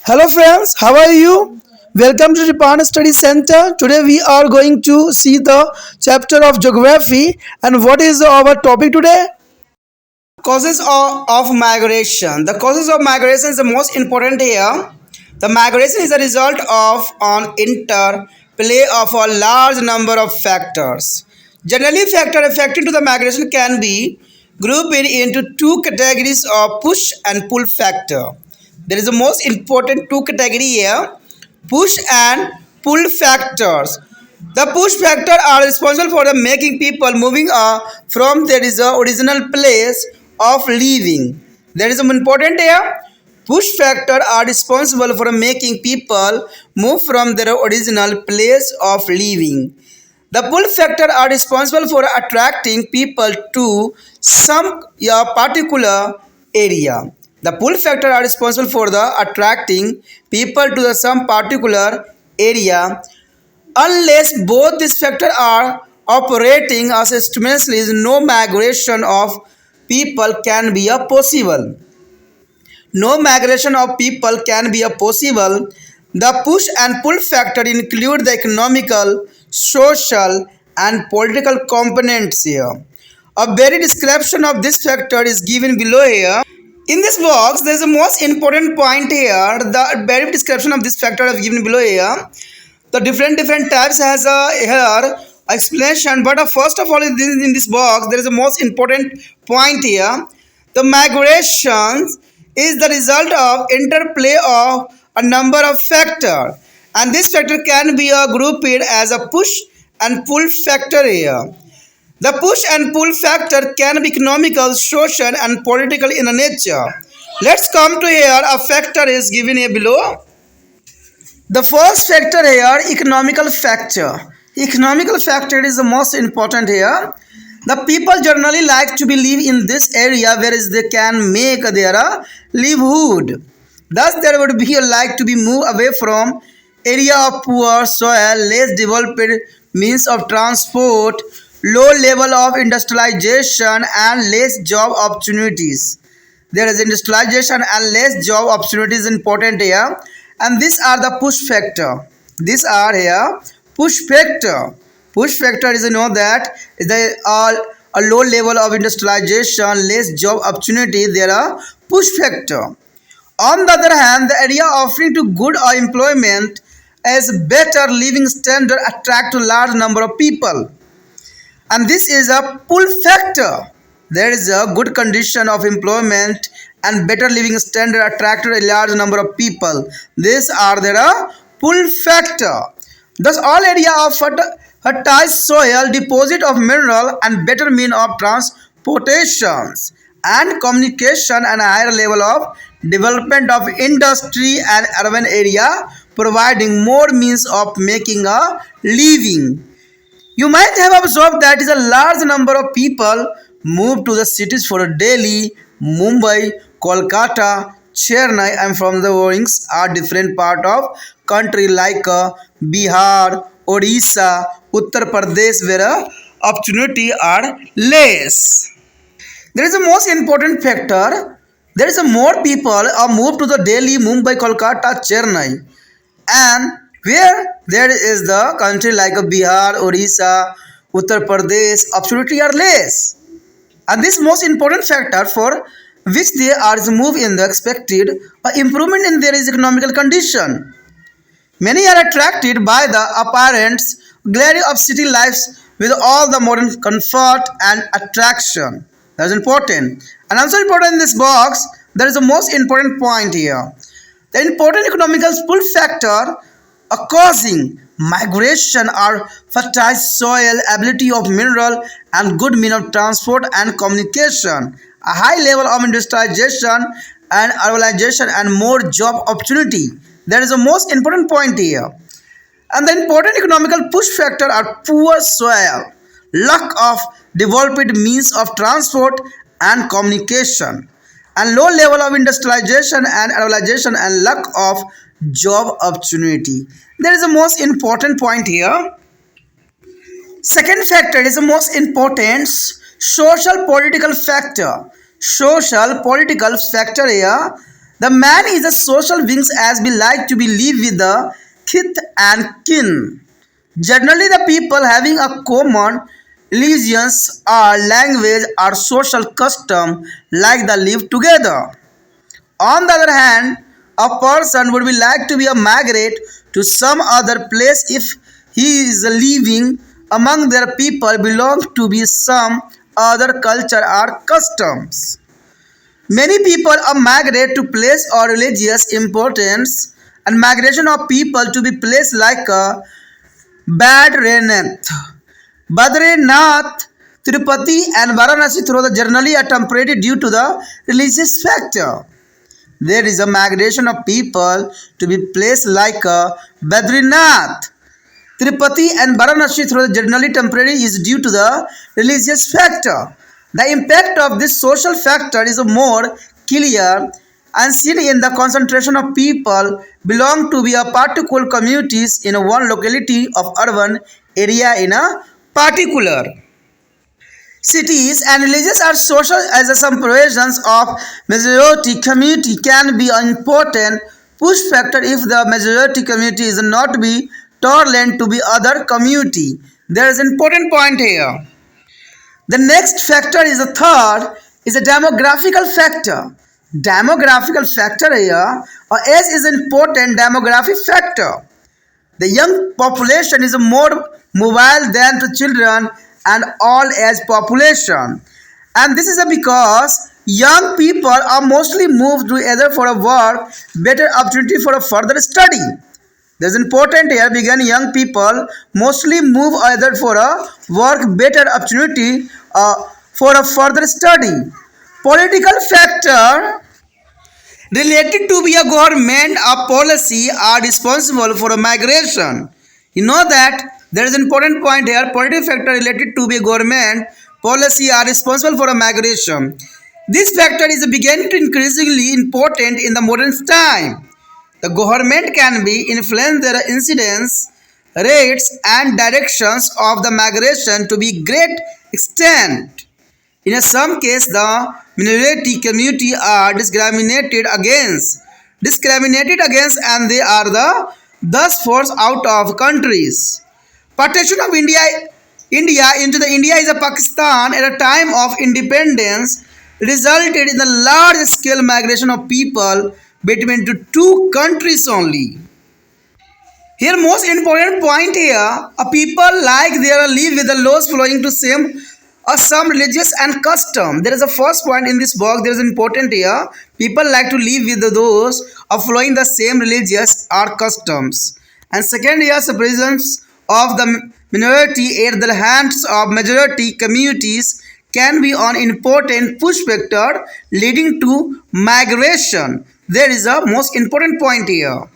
Hello friends, how are you? Welcome to the Partner Study Center. Today we are going to see the chapter of geography and what is our topic today? Causes of migration. The causes of migration is the most important here. The migration is a result of an interplay of a large number of factors. Generally, factor affecting to the migration can be grouped into two categories of push and pull factor. There is the most important two category here: push and pull factors. The push factor are responsible for the making people moving from their original place of living. There is some important here. Push factor are responsible for making people move from their original place of living. The pull factor are responsible for attracting people to some particular area. The pull factor are responsible for the attracting people to some particular area. Unless both these factors are operating as simultaneously, no migration of people can be a possible. No migration of people can be a possible. The push and pull factor include the economical, social, and political components here. A very description of this factor is given below here. In this box, there is a most important point here. The very description of this factor is given below here. The different types has a here explanation, but first of all, in this box, there is a most important point here. The migrations is the result of interplay of a number of factors, and this factor can be grouped as a push and pull factor here. The push and pull factor can be economical, social, and political in nature. Let's come to here. A factor is given here below. The first factor here, economical factor. Economical factor is the most important here. The people generally like to live in this area whereas they can make their livelihood. Thus, there would be a like to be moved away from area of poor soil, less developed means of transport, low level of industrialization, and less job opportunities. There is industrialization and less job opportunities important here, and these are the push factor. These are here push factor. Push factor is that is the a low level of industrialization, less job opportunity. There are push factor. On the other hand, the area offering to good employment as better living standard attract a large number of people, and this is a pull factor. There is a good condition of employment and better living standard attracted a large number of people. These are the pull factor. Thus, all area of fertile soil, deposit of mineral, and better mean of transportations and communication, and a higher level of development of industry and urban area, providing more means of making a living. You might have observed that is a large number of people move to the cities for Delhi, Mumbai, Kolkata, Chennai, and from the wings are different part of country like Bihar, Odisha, Uttar Pradesh, where opportunity are less. There is a most important factor. There is a more people are moved to the Delhi, Mumbai, Kolkata, Chennai, and where there is the country like Bihar, Odisha, Uttar Pradesh, opportunity are less. And this most important factor for which they are moved in the expected improvement in their economical condition. Many are attracted by the apparent glory of city lives with all the modern comfort and attraction. That is important. And also important in this box, there is a most important point here. The important economical pull factor causing migration are fertile soil, ability of mineral, and good mean of transport and communication, a high level of industrialization and urbanization, and more job opportunity. That is the most important point here. And the important economical push factor are poor soil, lack of developed means of transport and communication, and low level of industrialization and urbanization, and lack of job opportunity. There is a most important point here. Second factor is the most important, social political factor. Social political factor here. The man is a social being as we like to be live with the kith and kin. Generally, the people having a common religions or language or social custom like the live together. On the other hand, a person would be like to be a migrate to some other place if he is living among their people belong to be some other culture or customs. Many people are migrate to place or religious importance and migration of people to be placed like a Badrinath, Tirupati and Varanasi through the generally a temporary due to the religious factor. There is a migration of people to be placed like a Badrinath, Tirupati and Varanasi through the generally temporary is due to the religious factor. The impact of this social factor is more clear and seen in the concentration of people belong to be a particular communities in one locality of urban area in a particular. Cities and villages are social as some provisions of majority community can be an important push factor if the majority community is not be tolerant to be other community. There is an important point here. The next factor is the third is a demographical factor. Demographical factor here or age is an important demographic factor. The young population is more mobile than the children and all age population. And this is because young people are mostly moved to either for a work, better opportunity for a further study. This is important here begin young people mostly move either for a work, better opportunity for a further study. Political factor related to be a government or policy are responsible for a migration. You know that there is an important point here. Political factor related to be a government policy are responsible for a migration. This factor is beginning to increasingly important in the modern time. The government can be influence their incidence rates and directions of the migration to be great extent. In some case, the minority community are discriminated against, and they are thus forced out of countries. Partition of India into the India is a Pakistan at a time of independence resulted in the large-scale migration of people between the two countries only. Here, most important point here, a people like they are live with the laws flowing to same or some religious and custom. There is a first point in this box. There is important here. People like to live with those of following the same religious or customs. And second here, the presence of the minority at the hands of majority communities can be an important push factor leading to migration. There is a most important point here.